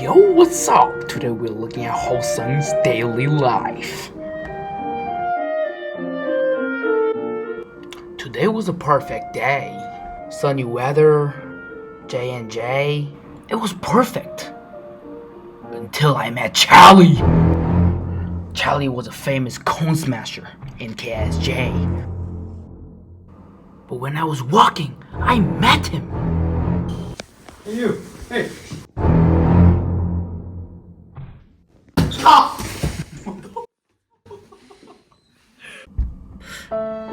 Yo, what's up? Today we're looking at Hoseong's daily life. Today was a perfect day. Sunny weather, J&J. It was perfect. Until I met Charlie. Charlie was a famous cone smasher in KSJ. But when I was walking, I met him. Hey you! Hey!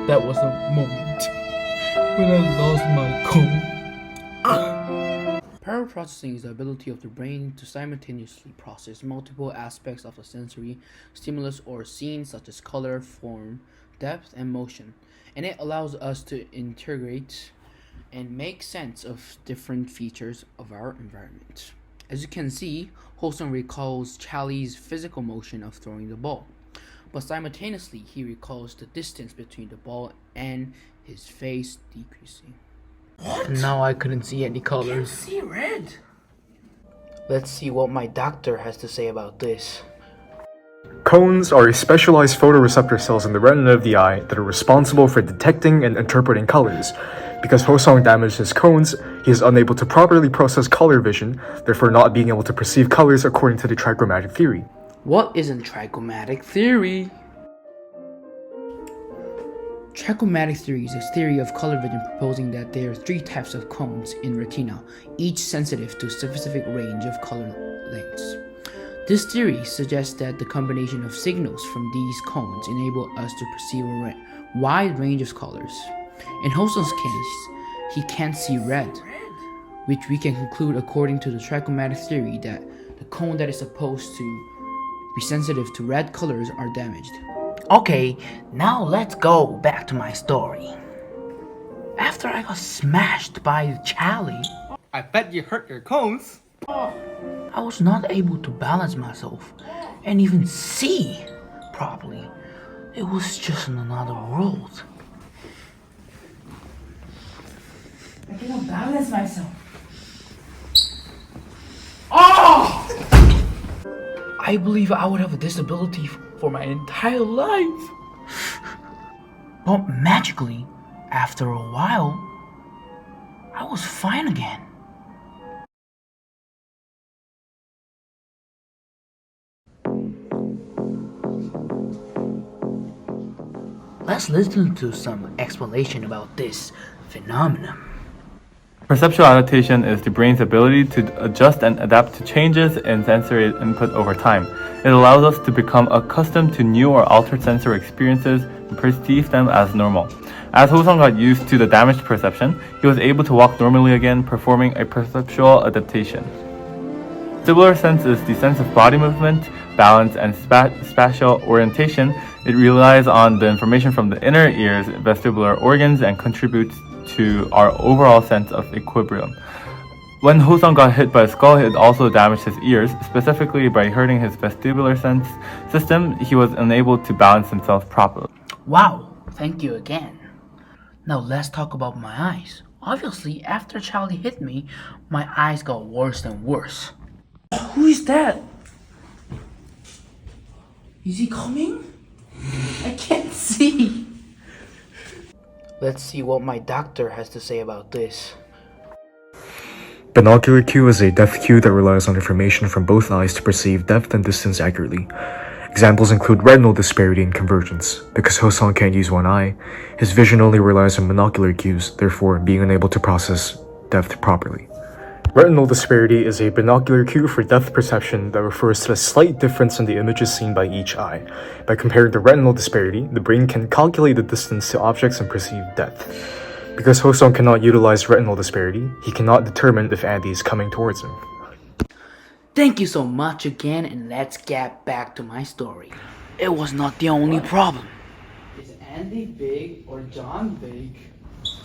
That was a moment when I lost my cone. Paraprocessing is the ability of the brain to simultaneously process multiple aspects of a sensory stimulus or scene, such as color, form, depth, and motion, and it allows us to integrate and make sense of different features of our environment. As you can see, Hoseong recalls Charlie's physical motion of throwing the ball, but simultaneously he recalls the distance between the ball and his face decreasing. What? Now I couldn't see any I can't colors. see red! Let's see what my doctor has to say about this. Cones are specialized photoreceptor cells in the retina of the eye that are responsible for detecting and interpreting colors. Because Hoseong damaged his cones, he is unable to properly process color vision, therefore not being able to perceive colors according to the trichromatic theory. What isn't trichromatic theory? Trichromatic theory is a theory of color vision proposing that there are three types of cones in retina, each sensitive to a specific range of color lengths. This theory suggests that the combination of signals from these cones enable us to perceive a wide range of colors. In Hoseong's case, he can't see red, which we can conclude according to the trichromatic theory that the cone that is supposed to be sensitive to red colors are damaged. Okay, now let's go back to my story. After I got smashed by Charlie, I bet you hurt your cones! I was not able to balance myself and even see properly. It was just in another world. I cannot balance myself. I believe I would have a disability for my entire life. But magically, after a while, I was fine again. Let's listen to some explanation about this phenomenon. Perceptual adaptation is the brain's ability to adjust and adapt to changes in sensory input over time. It allows us to become accustomed to new or altered sensory experiences and perceive them as normal. As Hoseong got used to the damaged perception, he was able to walk normally again, performing a perceptual adaptation. Vestibular sense is the sense of body movement, balance, and spatial orientation. It relies on the information from the inner ear's vestibular organs and contributes to our overall sense of equilibrium. When Hoseong got hit by a skull, it also damaged his ears. Specifically, by hurting his vestibular sense system, he was unable to balance himself properly. Wow, thank you again. Now let's talk about my eyes. Obviously, after Charlie hit me, my eyes got worse and worse. Who is that? Is he coming? I can't see. Let's see what my doctor has to say about this. Binocular cue is a depth cue that relies on information from both eyes to perceive depth and distance accurately. Examples include retinal disparity and convergence. Because Hoseong can't use one eye, his vision only relies on binocular cues, therefore being unable to process depth properly. Retinal disparity is a binocular cue for depth perception that refers to the slight difference in the images seen by each eye. By comparing the retinal disparity, the brain can calculate the distance to objects and perceive depth. Because Hoseong cannot utilize retinal disparity, he cannot determine if Andy is coming towards him. Thank you so much again, and let's get back to my story. It was not the only problem. Is Andy big or John big?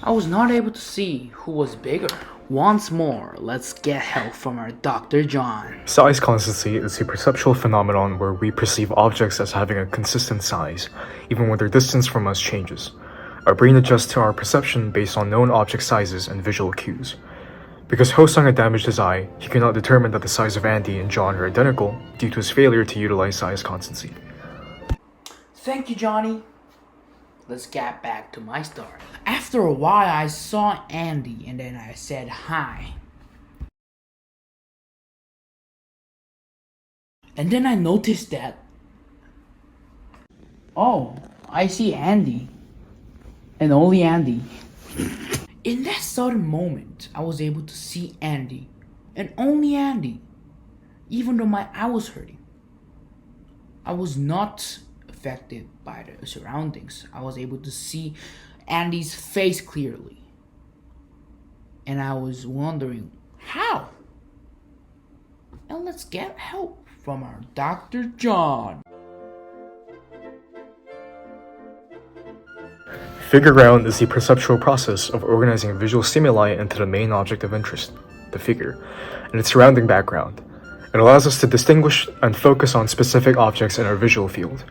I was not able to see who was bigger. Once more, let's get help from our Dr. John. Size constancy is a perceptual phenomenon where we perceive objects as having a consistent size, even when their distance from us changes. Our brain adjusts to our perception based on known object sizes and visual cues. Because Hoseong had damaged his eye, he could not determine that the size of Andy and John are identical due to his failure to utilize size constancy. Thank you, Johnny. Let's get back to my story. After a while, I saw Andy and then I said hi. And then I noticed that, oh, I see Andy. And only Andy. In that sudden moment, I was able to see Andy. And only Andy. Even though my eye was hurting. I was not affected by the surroundings. I was able to see Andy's face clearly. And I was wondering, how? And let's get help from our Dr. John. Figure ground is the perceptual process of organizing visual stimuli into the main object of interest, the figure, and its surrounding background. It allows us to distinguish and focus on specific objects in our visual field.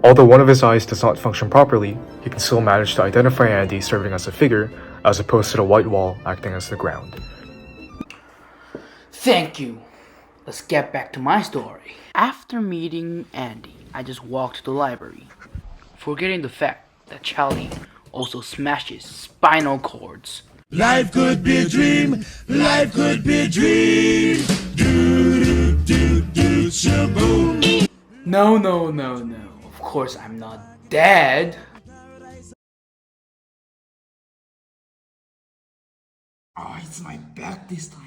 Although one of his eyes does not function properly, he can still manage to identify Andy serving as a figure, as opposed to the white wall acting as the ground. Thank you. Let's get back to my story. After meeting Andy, I just walked to the library, forgetting the fact that Charlie also smashes spinal cords. Life could be a dream. Life could be a dream. Do do do do shaboom. No. Of course I'm not dead. Oh, it's my back this time.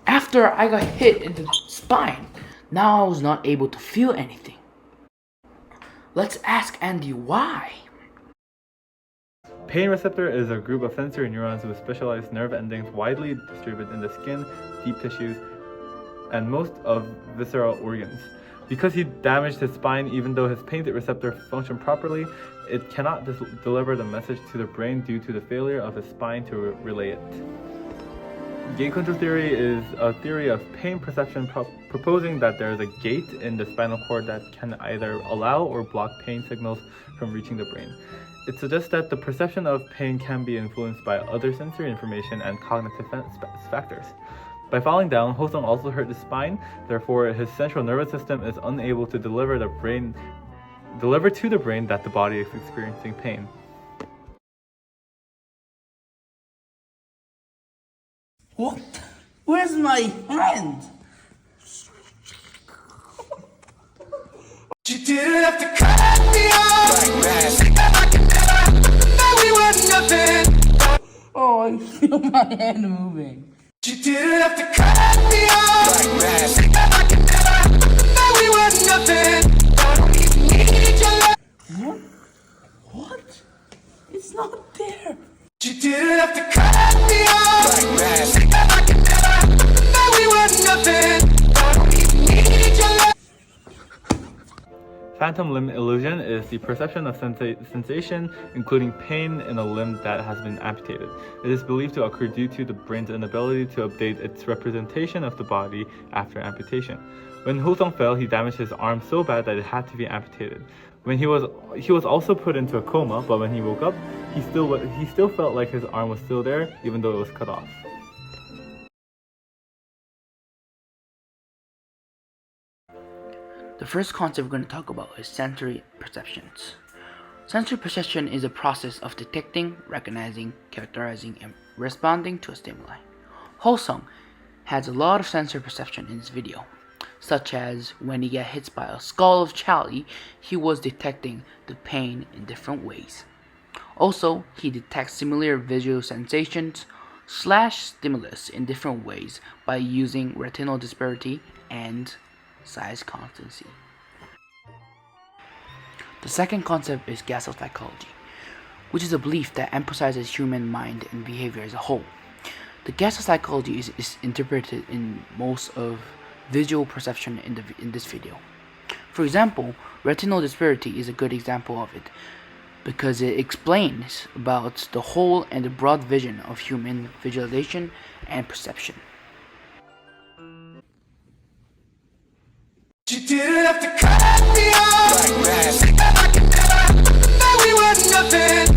After I got hit in the spine, now I was not able to feel anything. Let's ask Andy why. Pain receptor is a group of sensory neurons with specialized nerve endings widely distributed in the skin, deep tissues, and most of visceral organs. Because he damaged his spine, even though his pain receptor functioned properly, it cannot deliver the message to the brain due to the failure of his spine to relay it. Gate control theory is a theory of pain perception proposing that there is a gate in the spinal cord that can either allow or block pain signals from reaching the brain. It suggests that the perception of pain can be influenced by other sensory information and cognitive factors. By falling down, Hoseong also hurt his spine, therefore his central nervous system is unable to deliver to the brain that the body is experiencing pain. What? Where's my hand? You didn't have to cut me off like that. We were nothing. Oh, I feel my hand moving. You didn't have to cut me off like that. We were nothing. I don't even need your love. What? It's not there. You didn't have to cut me off like that. We were nothing. I don't even need your love. Phantom limb illusion is the perception of sensation, including pain in a limb that has been amputated. It is believed to occur due to the brain's inability to update its representation of the body after amputation. When Hoseong fell, he damaged his arm so bad that it had to be amputated. When he was also put into a coma, but when he woke up, he still felt like his arm was still there, even though it was cut off. The first concept we're going to talk about is sensory perceptions. Sensory perception is a process of detecting, recognizing, characterizing, and responding to a stimuli. Hoseong has a lot of sensory perception in this video, such as when he got hit by a skull of Charlie, he was detecting the pain in different ways. Also, he detects similar visual sensations / stimulus in different ways by using retinal disparity and size constancy. The second concept is gaseous psychology, which is a belief that emphasizes human mind and behavior as a whole. The gaseous psychology is interpreted in most of visual perception in this video. For example, retinal disparity is a good example of it because it explains about the whole and the broad vision of human visualization and perception. You didn't have to cut me off like that. We were nothing.